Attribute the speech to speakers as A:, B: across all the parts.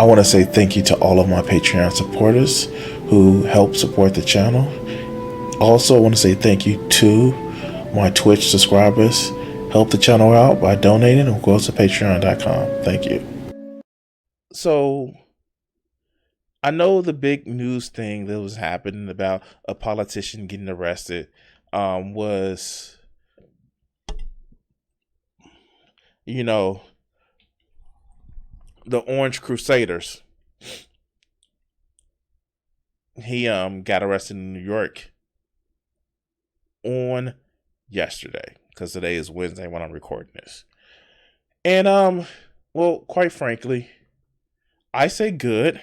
A: I want to say thank you to all of my Patreon supporters who help support the channel. Also, I want to say thank you to my Twitch subscribers. Help the channel out by donating or go to patreon.com. Thank you. So, I know the big news thing that was happening about a politician getting arrested was, you know, the Orange Crusaders. He got arrested in New York on yesterday, because today is Wednesday when I'm recording this. And well, quite frankly, I say good.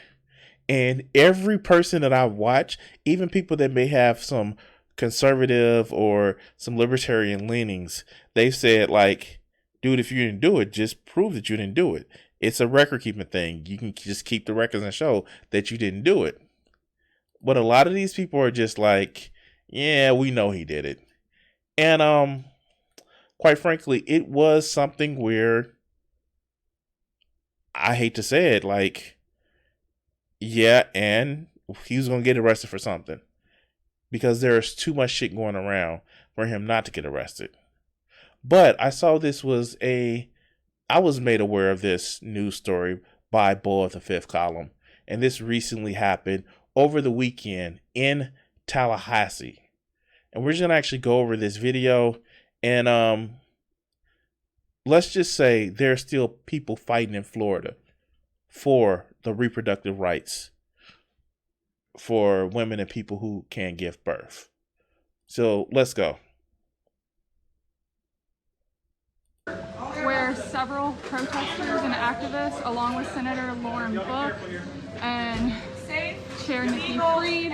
A: And every person that I watch, even people that may have some conservative or some libertarian leanings, they said, like, dude, if you didn't do it, just prove that you didn't do it. It's a record keeping thing. You can just keep the records and show that you didn't do it. But a lot of these people are just like, yeah, we know he did it. And quite frankly, it was something where, I hate to say it, like, yeah, and he was going to get arrested for something, because there's too much shit going around for him not to get arrested. But I saw I was made aware of this news story by Bull of the Fifth Column. And this recently happened over the weekend in Tallahassee. And we're just going to actually go over this video. And let's just say there are still people fighting in Florida for the reproductive rights for women and people who can't give birth. So let's go.
B: Where several protesters and activists, along with Senator Lauren Book and Chair Nikki Fried,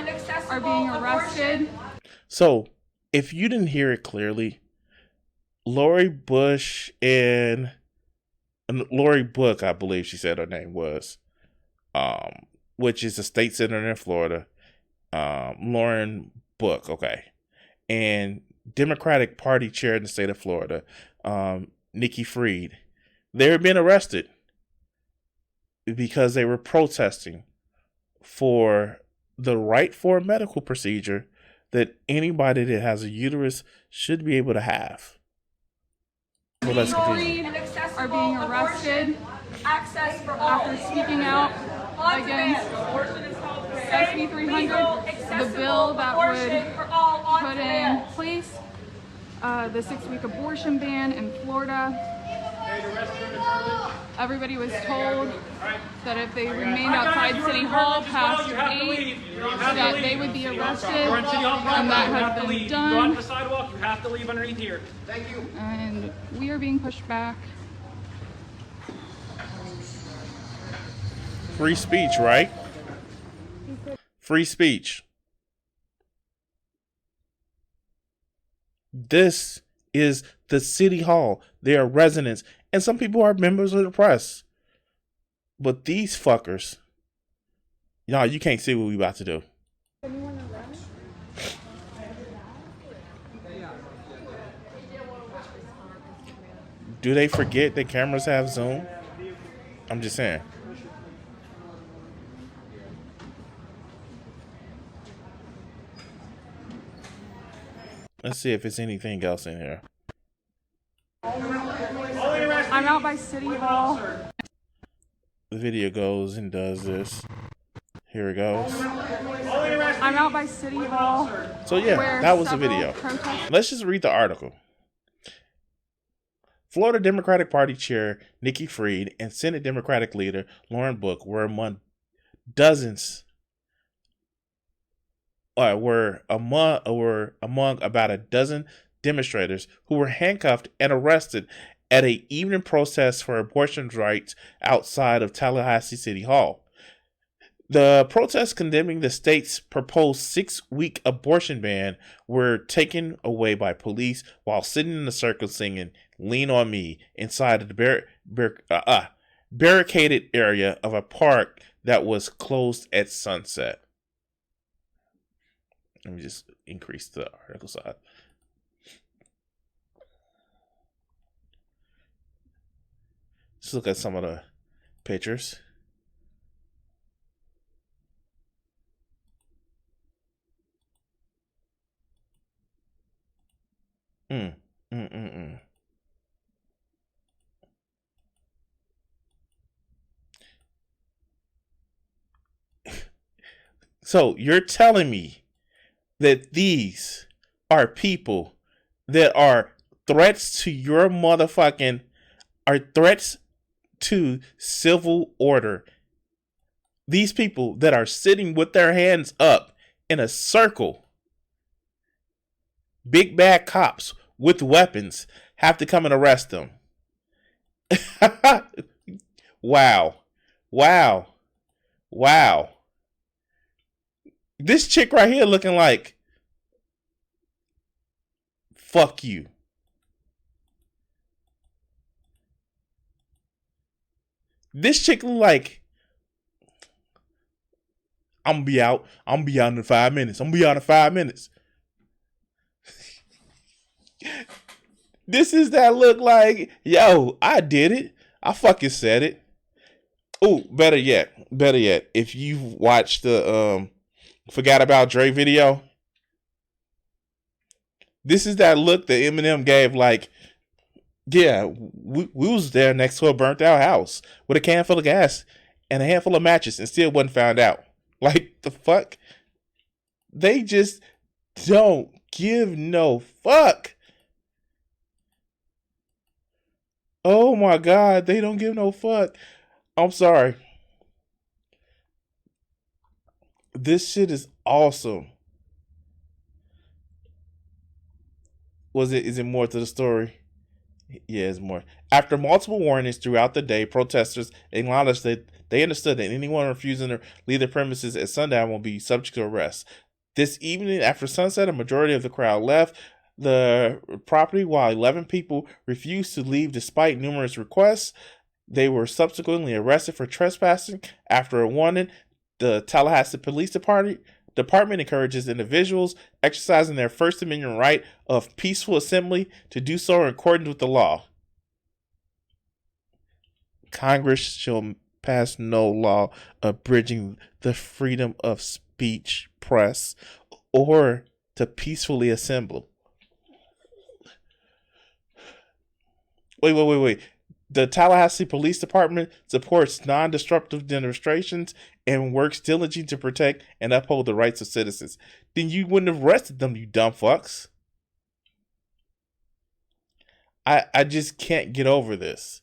B: are being arrested.
A: So, if you didn't hear it clearly, Lori Book, I believe she said her name was, which is a state senator in Florida, Lauren Book, okay, and Democratic Party chair in the state of Florida, Nikki Fried, they're being arrested because they were protesting for the right for a medical procedure that anybody that has a uterus should be able to have. Well, let's continue.
B: Are being arrested after speaking out against SB 300, the bill that would put in place the 6-week abortion ban in Florida. Everybody was told that if they remained outside City Hall past 8, that they would be arrested, and that has been done.
C: The sidewalk, you have to leave underneath here. Thank you.
B: And we are being pushed back.
A: Free speech, right? Free speech. This is the city hall. They are residents, and some people are members of the press. But these fuckers, you can't see what we about to do. Do they forget that cameras have zoom? I'm just saying. Let's see if there's anything else in here.
B: I'm out by City Hall.
A: The video goes and does this. Here it goes.
B: I'm out by City Hall.
A: So yeah, that was the video. Let's just read the article. Florida Democratic Party Chair Nikki Fried and Senate Democratic Leader Lauren Book were among about a dozen demonstrators who were handcuffed and arrested at an evening protest for abortion rights outside of Tallahassee City Hall. The protests condemning the state's proposed 6-week abortion ban were taken away by police while sitting in a circle singing "Lean on Me" inside of the barricaded area of a park that was closed at sunset. Let me just increase the article size. Let's look at some of the pictures. Mm, mm, mm, mm. So you're telling me that these are people that are threats to your motherfucking are threats to civil order. These people that are sitting with their hands up in a circle, big bad cops with weapons have to come and arrest them. Wow. Wow. Wow. This chick right here looking like, fuck you. This chick look like, I'm gonna be out. I'm gonna be out in 5 minutes. I'm gonna be out in 5 minutes. This is that look like, yo, I did it. I fucking said it. Oh, better yet, if you've watched the Forgot About Dre video, this is that look that Eminem gave like, yeah, we was there next to a burnt out house with a can full of gas and a handful of matches and still wasn't found out. Like, the fuck? They just don't give no fuck. Oh my God, they don't give no fuck. I'm sorry. This shit is awesome. Is it more to the story? Yeah, it's more. After multiple warnings throughout the day, protesters acknowledged that they understood that anyone refusing to leave their premises at sundown will be subject to arrest. This evening, after sunset, a majority of the crowd left the property while 11 people refused to leave despite numerous requests. They were subsequently arrested for trespassing after a warning. The Tallahassee Police Department encourages individuals exercising their First Amendment right of peaceful assembly to do so in accordance with the law. Congress shall pass no law abridging the freedom of speech, press, or to peacefully assemble. Wait. The Tallahassee Police Department supports non-disruptive demonstrations and works diligently to protect and uphold the rights of citizens. Then you wouldn't have arrested them, you dumb fucks. I just can't get over this.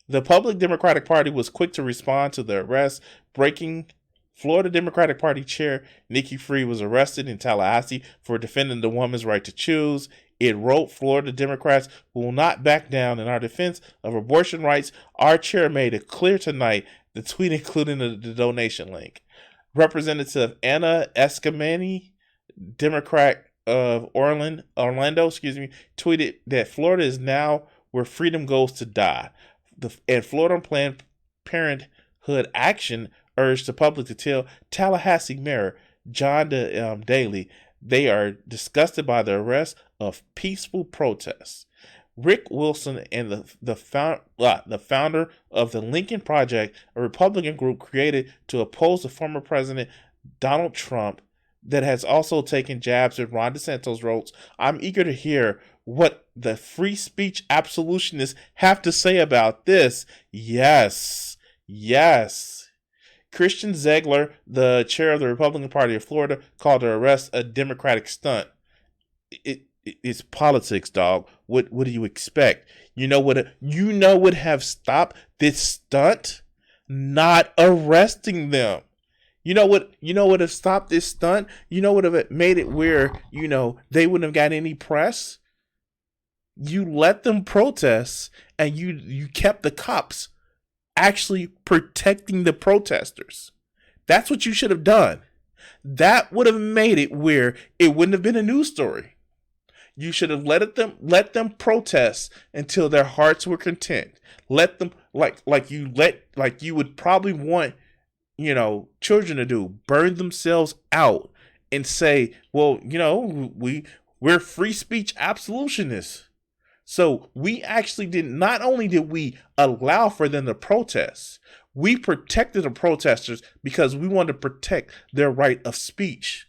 A: The Public Democratic Party was quick to respond to the arrest, breaking Florida Democratic Party Chair Nikki Fried was arrested in Tallahassee for defending the woman's right to choose. It wrote, Florida Democrats will not back down in our defense of abortion rights. Our chair made it clear tonight, the tweet including the donation link. Representative Anna Escamani, Democrat of Orlando, tweeted that Florida is now where freedom goes to die. And Florida Planned Parenthood Action urged the public to tell Tallahassee Mayor John Daly they are disgusted by the arrest of peaceful protests. Rick Wilson and the founder of the Lincoln Project, a Republican group created to oppose the former president Donald Trump, that has also taken jabs at Ron DeSantis, wrote, I'm eager to hear what the free speech absolutionists have to say about this. Yes. Christian Ziegler, the chair of the Republican Party of Florida, called the arrest a Democratic stunt. It's politics, dog. What do you expect? You know what have stopped this stunt? Not arresting them. You know what have stopped this stunt? You know what have made it where, they wouldn't have got any press? You let them protest and you kept the cops actually protecting the protesters. That's what you should have done. That would have made it where it wouldn't have been a news story. You should have let them protest until their hearts were content. Let them like you would probably want, children to do, burn themselves out and say, well, we're free speech absolutionists. So we actually not only did we allow for them to protest, we protected the protesters because we wanted to protect their right of speech.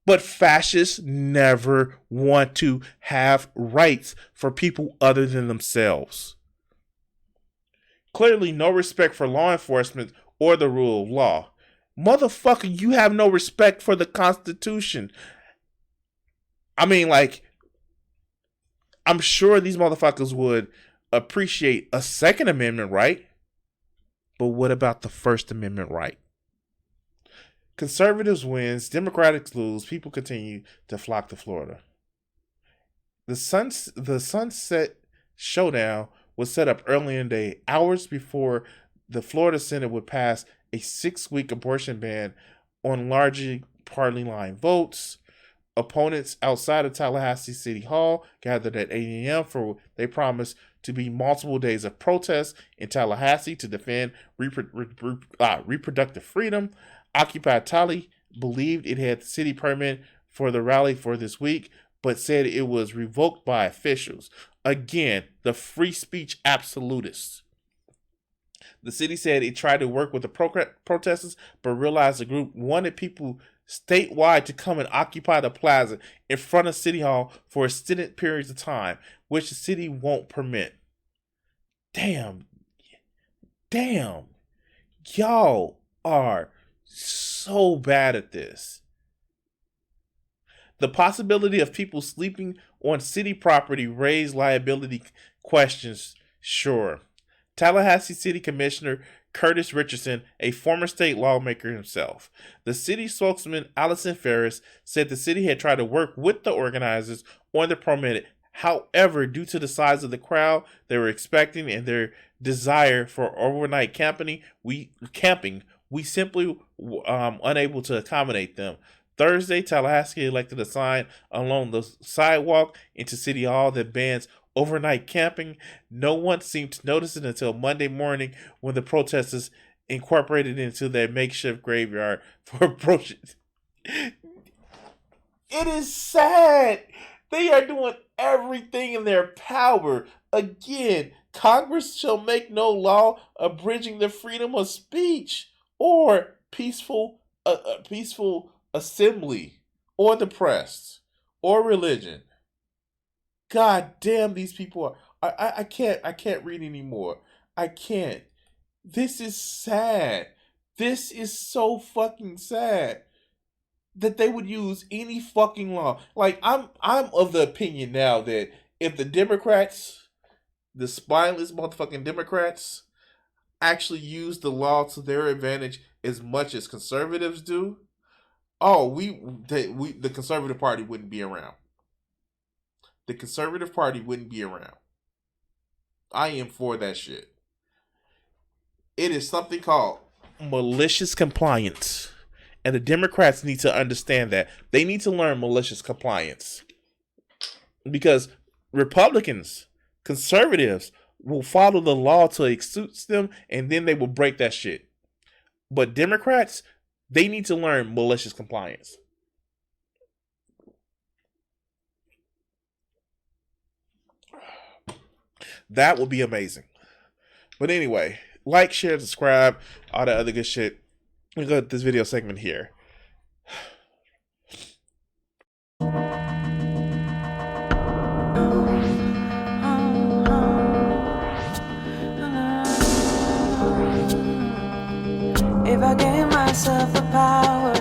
A: But fascists never want to have rights for people other than themselves. Clearly, no respect for law enforcement or the rule of law. Motherfucker, you have no respect for the Constitution. I mean, like, I'm sure these motherfuckers would appreciate a Second Amendment right. But what about the First Amendment right? Conservatives wins, Democrats lose, people continue to flock to Florida. The Sunset Showdown was set up early in the day, hours before the Florida Senate would pass a 6-week abortion ban on largely party line votes. Opponents outside of Tallahassee City Hall gathered at 8 a.m. for they promised to be multiple days of protests in Tallahassee to defend reproductive freedom. Occupy Tally believed it had the city permit for the rally for this week, but said it was revoked by officials. Again, the free speech absolutists. The city said it tried to work with the protesters, but realized the group wanted people statewide to come and occupy the plaza in front of City Hall for extended periods of time, which the city won't permit. Damn. Y'all are so bad at this. The possibility of people sleeping on city property raised liability questions, sure. Tallahassee City Commissioner Curtis Richardson, a former state lawmaker himself. The city spokesman Allison Ferris said the city had tried to work with the organizers on the permit. However, due to the size of the crowd they were expecting and their desire for overnight camping, we simply unable to accommodate them. Thursday, Tallahassee elected a sign along the sidewalk into City Hall that bans overnight camping. No one seemed to notice it until Monday morning when the protesters incorporated it into their makeshift graveyard for approaches. It is sad. They are doing everything in their power. Again, Congress shall make no law abridging the freedom of speech or peaceful assembly or the press or religion. God damn, these people are. I can't read anymore. I can't. This is sad. This is so fucking sad that they would use any fucking law. Like, I'm of the opinion now that if the Democrats, the spineless motherfucking Democrats, actually use the law to their advantage as much as conservatives do, the Conservative Party wouldn't be around. The Conservative Party wouldn't be around. I am for that shit. It is something called malicious compliance. And the Democrats need to understand that. They need to learn malicious compliance. Because Republicans, conservatives, will follow the law till it suits them, and then they will break that shit. But Democrats, they need to learn malicious compliance. That would be amazing. But anyway, like, share, subscribe, all that other good shit. We go to this video segment here.
D: If I gave myself the power